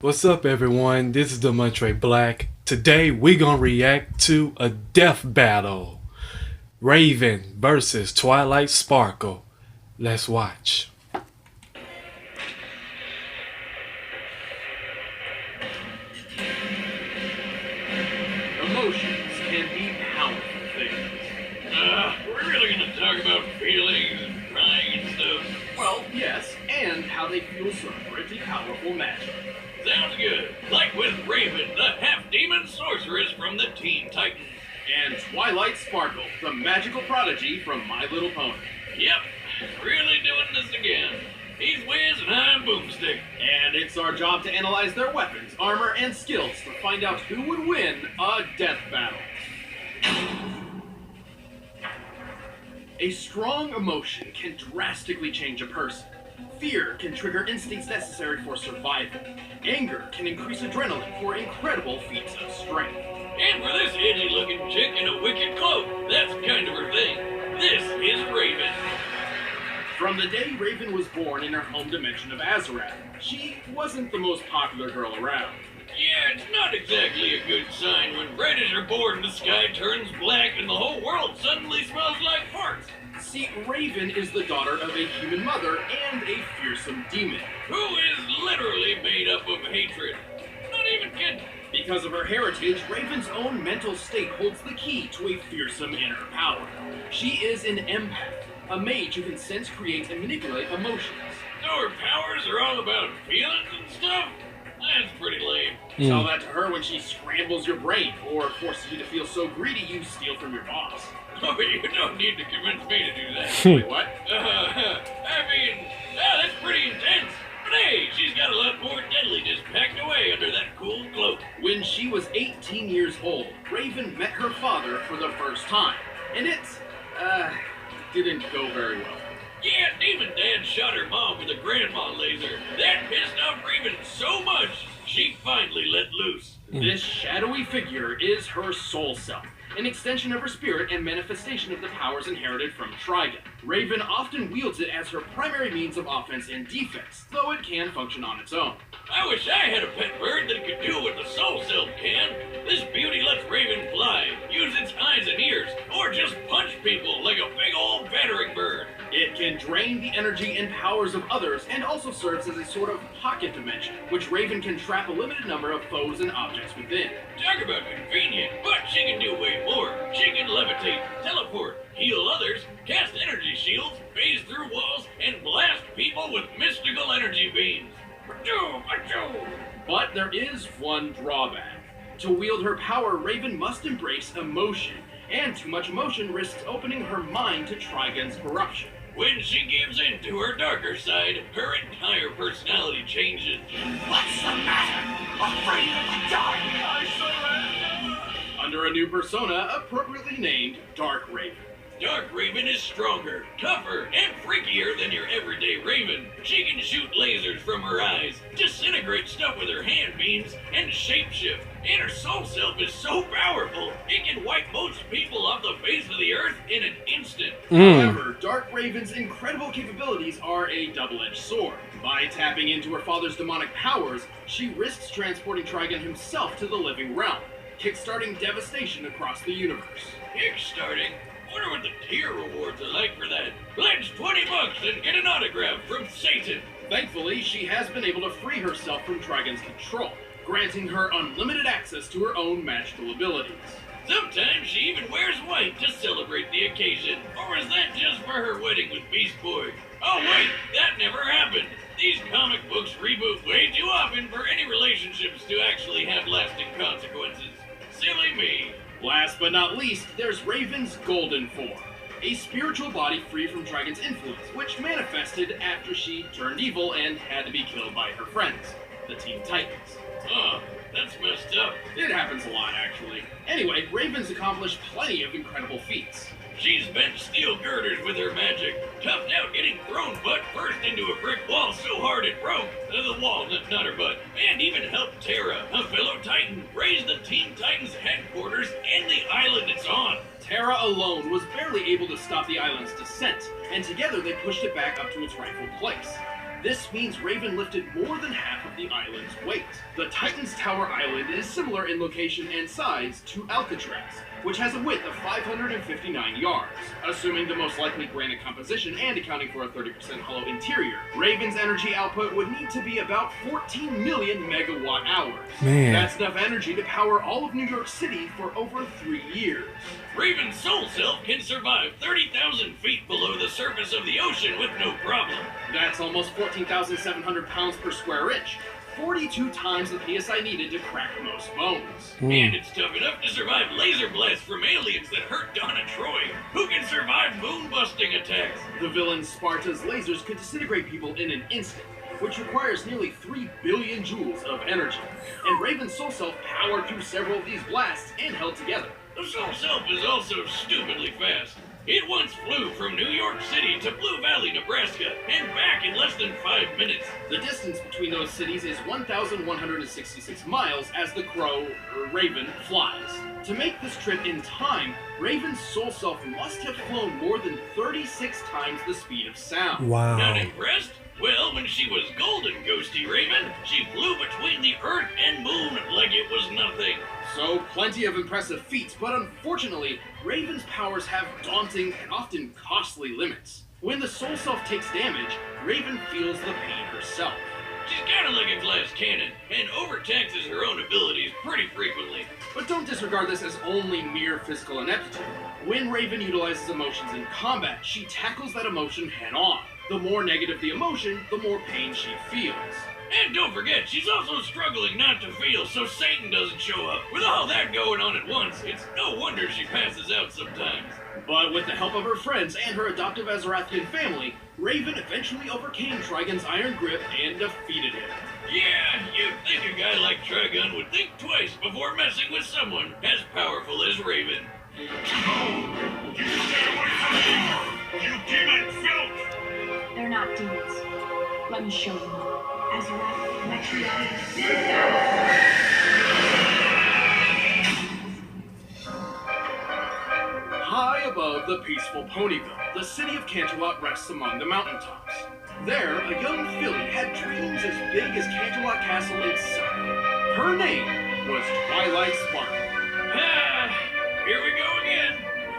What's up, everyone? This is Demontre Black. Today, we gonna react to a death battle. Raven versus Twilight Sparkle. Let's watch. Emotions can be powerful things. We're really gonna talk about feelings and crying and stuff. Well, yes, and how they fuel some pretty powerful magic. Sounds good. Like with Raven, the half-demon sorceress from the Teen Titans. And Twilight Sparkle, the magical prodigy from My Little Pony. Yep, really doing this again. He's Wiz and I'm Boomstick. And it's our job to analyze their weapons, armor, and skills to find out who would win a death battle. A strong emotion can drastically change a person. Fear can trigger instincts necessary for survival. Anger can increase adrenaline for incredible feats of strength. And for this edgy-looking chick in a wicked cloak, that's kind of her thing. This is Raven. From the day Raven was born in her home dimension of Azarath, she wasn't the most popular girl around. Yeah, it's not exactly a good sign when right as you're born the sky turns black and the whole world suddenly smells like farts. See, Raven is the daughter of a human mother and a fearsome demon. Who is literally made up of hatred. Not even kidding. Because of her heritage, Raven's own mental state holds the key to a fearsome inner power. She is an empath, a mage who can sense, create, and manipulate emotions. So her powers are all about feelings and stuff? That's pretty lame. Tell that to her when she scrambles your brain or forces you to feel so greedy you steal from your boss. Oh, you don't need to convince me to do that. Wait, what? That's pretty intense. But hey, she's got a lot more deadliness packed away under that cool cloak. When she was 18 years old, Raven met her father for the first time. And it, didn't go very well. Yeah, Demon Dad shot her mom with a grandma laser. That pissed off Raven so much, she finally let loose. This shadowy figure is her soul self, an extension of her spirit and manifestation of the powers inherited from Trigon. Raven often wields it as her primary means of offense and defense, though it can function on its own. I wish I had a pet bird that could do what the soul self can. This beauty lets Raven fly, use its eyes and ears, or just punch people like a big old battering bird. It can drain the energy and powers of others and also serves as a sort of pocket dimension, which Raven can trap a limited number of foes and objects within. Talk about convenient, but she can do way more. She can levitate, teleport, heal others, cast energy shields, phase through walls, and blast people with mystical energy beams. But there is one drawback. To wield her power, Raven must embrace emotion, and too much emotion risks opening her mind to Trigon's corruption. When she gives in to her darker side, her entire personality changes. What's the matter? Afraid of dying? I surrender! Under a new persona appropriately named Dark Raven. Dark Raven is stronger, tougher, and freakier than your everyday Raven. She can shoot lasers from her eyes, disintegrate stuff with her hand beams, and shapeshift. And her soul self is so powerful, it can wipe most people off the face of the earth in an instant. However, Dark Raven's incredible capabilities are a double-edged sword. By tapping into her father's demonic powers, she risks transporting Trigon himself to the living realm, kickstarting devastation across the universe. Kickstarting? Wonder what the tier rewards are like for that. Pledge $20 and get an autograph from Satan. Thankfully, she has been able to free herself from Trigon's control, granting her unlimited access to her own magical abilities. Sometimes she even wears white to celebrate the occasion. Or is that just for her wedding with Beast Boy? Oh wait, that never happened. These comic books reboot way too often for any relationships to actually have lasting consequences. Silly me. Last but not least, there's Raven's golden form, a spiritual body free from Trigon's influence, which manifested after she turned evil and had to be killed by her friends, the Teen Titans. Oh, that's messed up. It happens a lot, actually. Anyway, Raven's accomplished plenty of incredible feats. She's bent steel girders with her magic, toughed out getting thrown butt first into a brick wall so hard it broke, the wall, not her butt, and even helped Terra, a fellow Titan, raise the Teen Titans headquarters and the island it's on. Terra alone was barely able to stop the island's descent, and together they pushed it back up to its rightful place. This means Raven lifted more than half of the island's weight. The Titan's Tower Island is similar in location and size to Alcatraz, which has a width of 559 yards. Assuming the most likely granite composition and accounting for a 30% hollow interior, Raven's energy output would need to be about 14 million megawatt hours. Man. That's enough energy to power all of New York City for over 3 years. Raven's soul self can survive 30,000 feet below the surface of the ocean with no problem. That's almost 14,700 pounds per square inch. 42 times the PSI needed to crack most bones. And it's tough enough to survive laser blasts from aliens that hurt Donna Troy, who can survive moon-busting attacks. The villain Sparta's lasers could disintegrate people in an instant, which requires nearly 3 billion joules of energy. And Raven's soul self powered through several of these blasts and held together. The soul self is also stupidly fast. It once flew from New York City to Blue Valley, Nebraska, and back in less than 5 minutes. The distance between those cities is 1,166 miles as the Raven flies. To make this trip in time, Raven's soul self must have flown more than 36 times the speed of sound. Wow. Not impressed? Well, when she was golden, Ghosty Raven, she flew between the Earth and Moon like it was nothing. So, plenty of impressive feats, but unfortunately, Raven's powers have daunting and often costly limits. When the soul self takes damage, Raven feels the pain herself. She's kinda like a glass cannon, and overtaxes her own abilities pretty frequently. But don't disregard this as only mere physical ineptitude. When Raven utilizes emotions in combat, she tackles that emotion head-on. The more negative the emotion, the more pain she feels. And don't forget, she's also struggling not to feel so Satan doesn't show up. With all that going on at once, it's no wonder she passes out sometimes. But with the help of her friends and her adoptive Azarathian family, Raven eventually overcame Trigon's iron grip and defeated him. Yeah, you'd think a guy like Trigon would think twice before messing with someone as powerful as Raven. You stay away from me! You demon filth! They're not demons. Let me show you. Azarath, Metrion. High above the peaceful Ponyville, the city of Canterlot rests among the mountaintops. There, a young filly had dreams as big as Canterlot Castle itself. Her name was Twilight Sparkle. Ah, here we go again.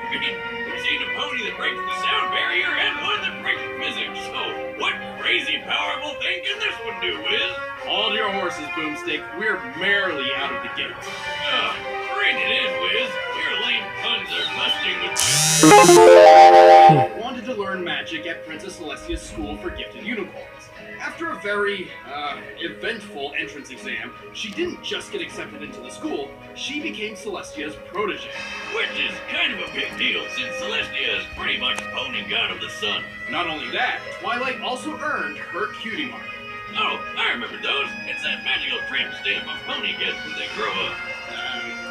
We've seen a pony that breaks the sound barrier and one that breaks physics. So, what crazy powerful thing can this one do, Wiz? Hold your horses, Boomstick. We're merrily out of the gates. Bring it in, Wiz. Your lame puns are busting with Wanted to learn magic at Princess Celestia's School for Gifted Unicorns. After a very, eventful entrance exam, she didn't just get accepted into the school, she became Celestia's protege. which is kind of a big deal, since Celestia is pretty much pony god of the sun. Not only that, Twilight also earned her cutie mark. Oh, I remember those. It's that magical tramp stamp a pony gets when they grow up.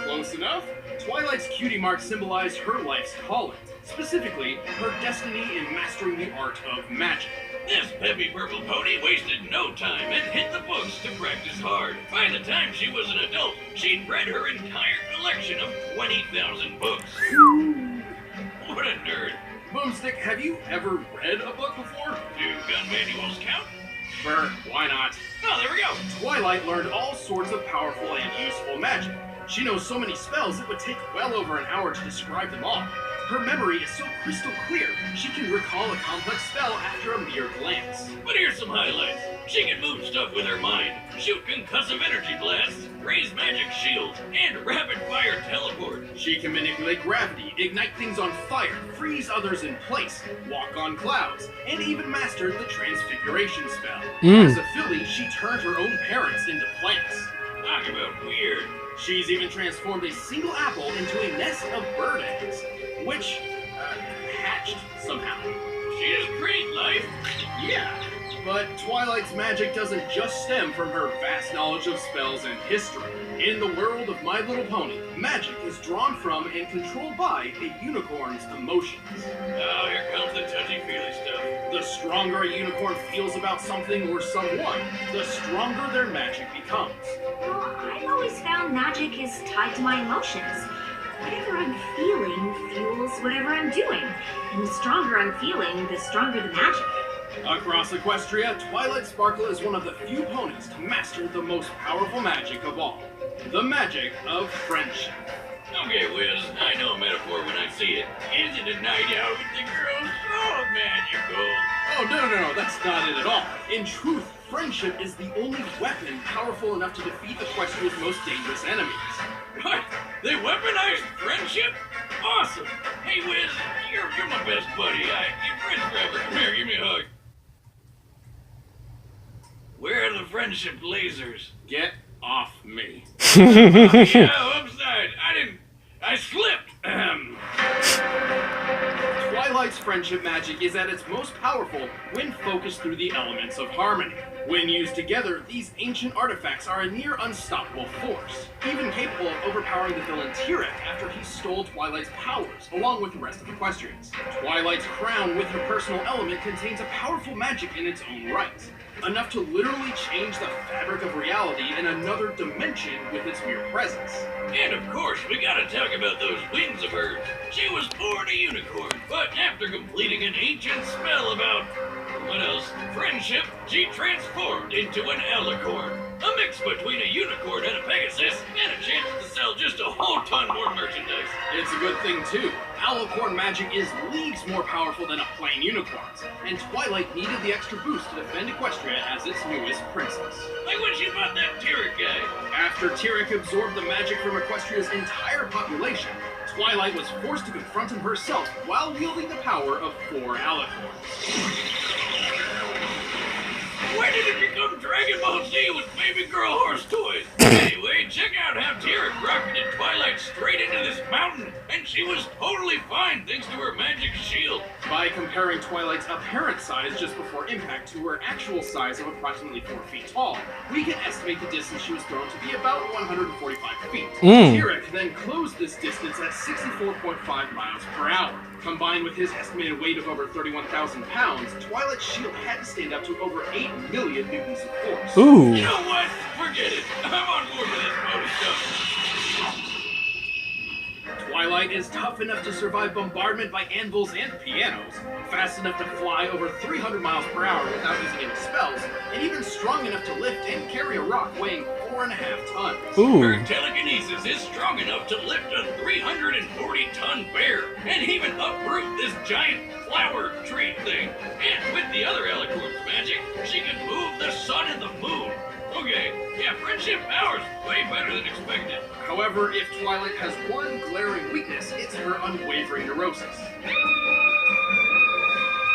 Close enough. Twilight's cutie mark symbolized her life's calling, specifically her destiny in mastering the art of magic. This peppy purple pony wasted no time and hit the books to practice hard. By the time she was an adult, she'd read her entire collection of 20,000 books. What a nerd. Boomstick, have you ever read a book before? Do gun manuals count? Sure, why not? Oh, there we go. Twilight learned all sorts of powerful and useful magic. She knows so many spells it would take well over an hour to describe them all. Her memory is so crystal clear, she can recall a complex spell after a mere glance. But here's some highlights. She can move stuff with her mind, shoot concussive energy blasts, raise magic shields, and rapid-fire teleport. She can manipulate gravity, ignite things on fire, freeze others in place, walk on clouds, and even mastered the transfiguration spell. As a filly, she turned her own parents into plants. Talk about weird. She's even transformed a single apple into a nest of bird eggs, which, hatched somehow. She has great life. Yeah, but Twilight's magic doesn't just stem from her vast knowledge of spells and history. In the world of My Little Pony, magic is drawn from and controlled by a unicorn's emotions. Oh, here comes the touchy-feely stuff. The stronger a unicorn feels about something or someone, the stronger their magic becomes. Well, I've always found magic is tied to my emotions. Whatever I'm feeling fuels whatever I'm doing. And the stronger I'm feeling, the stronger the magic. Across Equestria, Twilight Sparkle is one of the few ponies to master the most powerful magic of all. The magic of friendship. Okay, Wiz, I know a metaphor when I see it. Is it a night out with the girls? Oh, magical. Oh, no, that's not it at all. In truth, friendship is the only weapon powerful enough to defeat Equestria's most dangerous enemies. What? They weaponized friendship? Awesome. Hey, Wiz, you're my best buddy. You're friends forever. Come here, give me a hug. Where are the friendship lasers? Get off me. Yeah, upside. I slipped. Twilight's friendship magic is at its most powerful when focused through the elements of harmony. When used together, these ancient artifacts are a near unstoppable force, even capable of overpowering the villain Tyrek after he stole Twilight's powers, along with the rest of Equestrians. Twilight's crown with her personal element contains a powerful magic in its own right, enough to literally change the fabric of reality in another dimension with its mere presence. And of course, we gotta talk about those wings of hers. She was born a unicorn, but after completing an ancient spell about, what else? Friendship, she transformed into an alicorn. A mix between a unicorn and a pegasus, and a chance to sell just a whole ton more merchandise. It's a good thing too. Alicorn magic is leagues more powerful than a plain unicorn's, and Twilight needed the extra boost to defend Equestria as its newest princess. Like when she fought that Tyrek guy. After Tyrek absorbed the magic from Equestria's entire population, Twilight was forced to confront him herself while wielding the power of 4 alicorns. Where did it become Dragon Ball Z with baby girl horse toys? Anyway, check out how Tyrek rocketed Twilight straight into this mountain, and she was totally fine thanks to her magic shield. By comparing Twilight's apparent size just before impact to her actual size of approximately 4 feet tall, we can estimate the distance she was thrown to be about 145 feet. Tyrek then closed this distance at 64.5 miles per hour. Combined with his estimated weight of over 31,000 pounds, Twilight's shield had to stand up to over 8 million newtons of force. Ooh. You know what? Forget it. I'm on board with this pony stuff. Twilight is tough enough to survive bombardment by anvils and pianos, fast enough to fly over 300 miles per hour without using any spells, and even strong enough to lift and carry a rock weighing 4.5 tons. Ooh. Her telekinesis is strong enough to lift a 340-ton bear and even uproot this giant flower tree thing. And with the other alicorn's magic, she can move the sun and the moon. Okay, yeah, friendship powers way better than expected. However, if Twilight has one glaring weakness, it's her unwavering neurosis.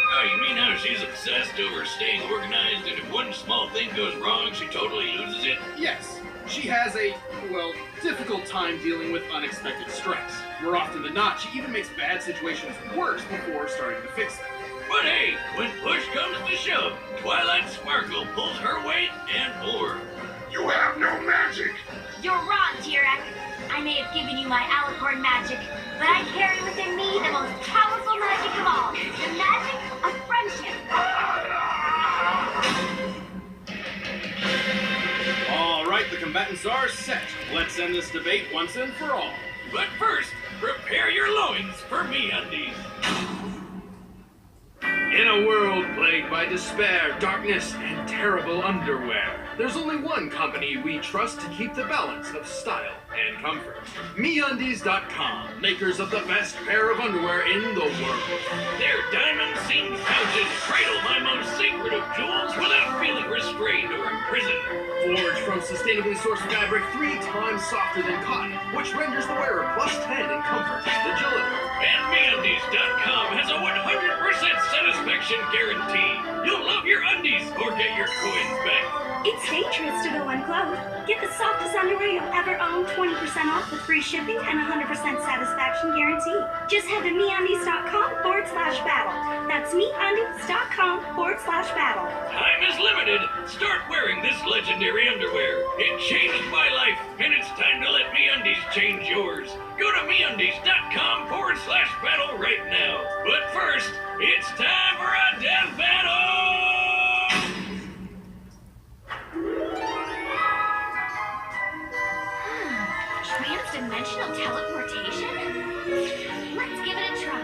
Oh, you mean how she's obsessed over staying organized, and if one small thing goes wrong, she totally loses it? Yes, she has a, well, difficult time dealing with unexpected stress. More often than not, she even makes bad situations worse before starting to fix them. But hey, when push comes to shove, Twilight Sparkle pulls her weight and more. You have no magic. You're wrong, Tyrek. I may have given you my alicorn magic, but I carry within me the most powerful magic of all, the magic of friendship. All right, the combatants are set. Let's end this debate once and for all. But first, prepare your loins for MeUndies. In a world plagued by despair, darkness, and terrible underwear, there's only one company we trust to keep the balance of style and comfort. MeUndies.com, makers of the best pair of underwear in the world. Their diamond-seamed pouches cradle my most sacred of jewels without feeling restrained or imprisoned. Forged from sustainably sourced fabric 3 times softer than cotton, which renders the wearer +10 in comfort and agility. And MeUndies.com has a 100% satisfaction guarantee. You'll love your undies or get your coins back. It's dangerous to go unclothed. Get the softest underwear you'll ever own, 20% off with free shipping and 100% satisfaction guarantee. Just head to MeUndies.com/battle. That's MeUndies.com/battle. Time is limited. Start wearing this legendary underwear. It changed my life, and it's time to let MeUndies change yours. Go to MeUndies.com/battle right now. But first, it's time for a death battle! Transdimensional teleportation? Let's give it a try.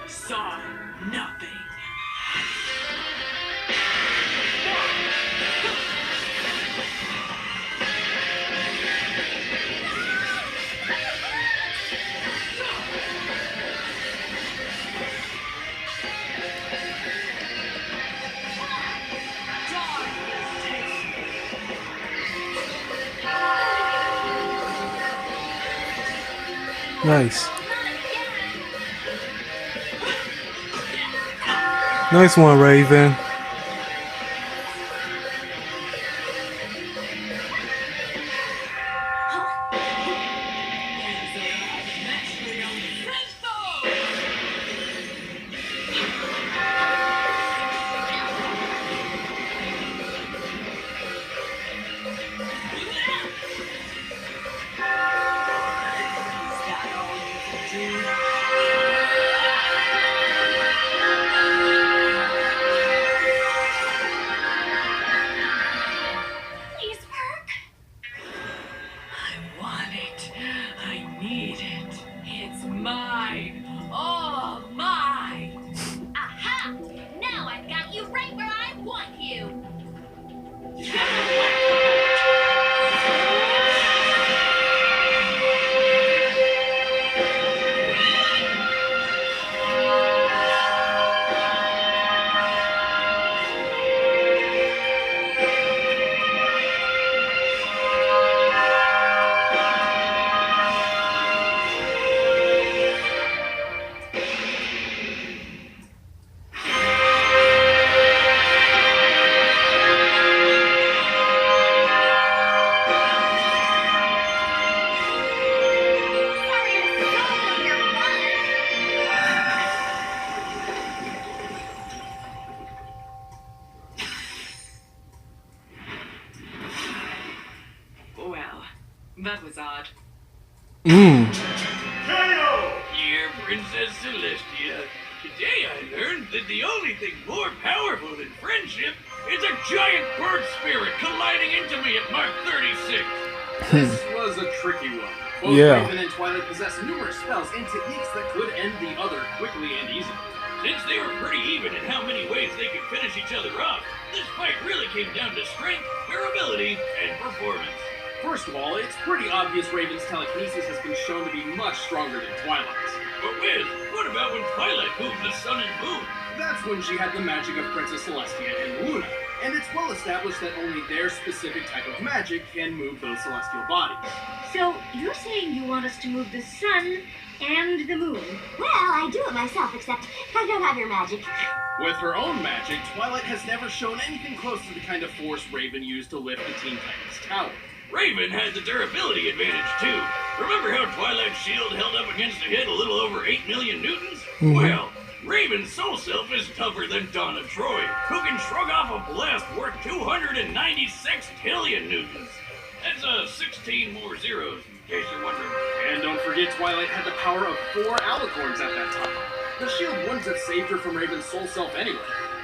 Saw nothing. Nice. Nice one, Raven. Please, Perk. I want it. I need it. It's mine. All mine. Aha! Now I've got you right where I want you. Sorry to spoil your fun. Well, that was odd. Mmm. Dear Princess Celestia, today I learned that the only thing more powerful than friendship is a giant bird spirit colliding into me at Mark 36. This was a tricky one. Both Yeah. Raven and Twilight possess numerous spells and techniques that could end the other quickly and easily. Since they were pretty even in how many ways they could finish each other off, this fight really came down to strength, durability, and performance. First of all, it's pretty obvious Raven's telekinesis has been shown to be much stronger than Twilight's. But Wiz, what about when Twilight moved the sun and moon? That's when she had the magic of Princess Celestia and Luna, and it's well established that only their specific type of magic can move those celestial bodies. So, you're saying you want us to move the sun and the moon? Well, I do it myself, except I don't have your magic. With her own magic, Twilight has never shown anything close to the kind of force Raven used to lift the Teen Titans Tower. Raven had the durability advantage too. Remember how Twilight's shield held up against a hit a little over 8 million newtons? Well, Raven's soul self is tougher than Donna Troy, who can shrug off a blast worth 296 tillion newtons. That's 16 more zeros, in case you're wondering. And don't forget, Twilight had the power of 4 alicorns at that time. The shield wouldn't have saved her from Raven's soul self anyway.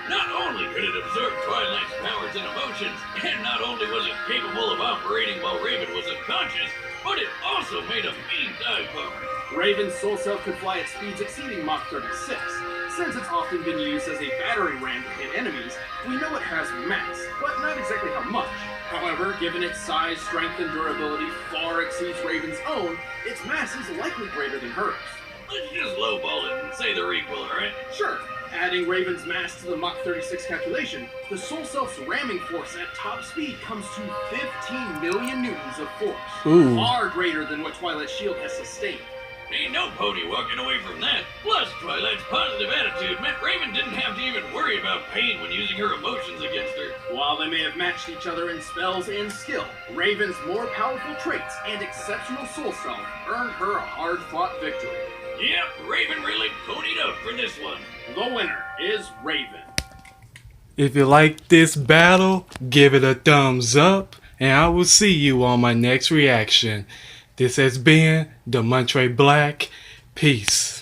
Not only could it absorb Twilight's powers and emotions, and not only was it capable of operating while Raven was unconscious, but it also made a mean dive bomber. Raven's soul self could fly at speeds exceeding Mach 36. Since it's often been used as a battering ram to hit enemies, we know it has mass, but not exactly how much. However, given its size, strength, and durability far exceeds Raven's own, its mass is likely greater than hers. Let's just lowball it and say they're equal, alright? Sure, adding Raven's mass to the Mach 36 calculation, the Soul Self's ramming force at top speed comes to 15 million newtons of force. Ooh. Far greater than what Twilight's shield has sustained. Ain't no pony walking away from that. Plus, Twilight's positive attitude meant Raven didn't have to even worry about pain when using her emotions against her. While they may have matched each other in spells and skill, Raven's more powerful traits and exceptional Soul Self earned her a hard-fought victory. Yep, Raven really ponied up for this one. The winner is Raven. If you like this battle, give it a thumbs up, and I will see you on my next reaction. This has been the Montre Black. Peace.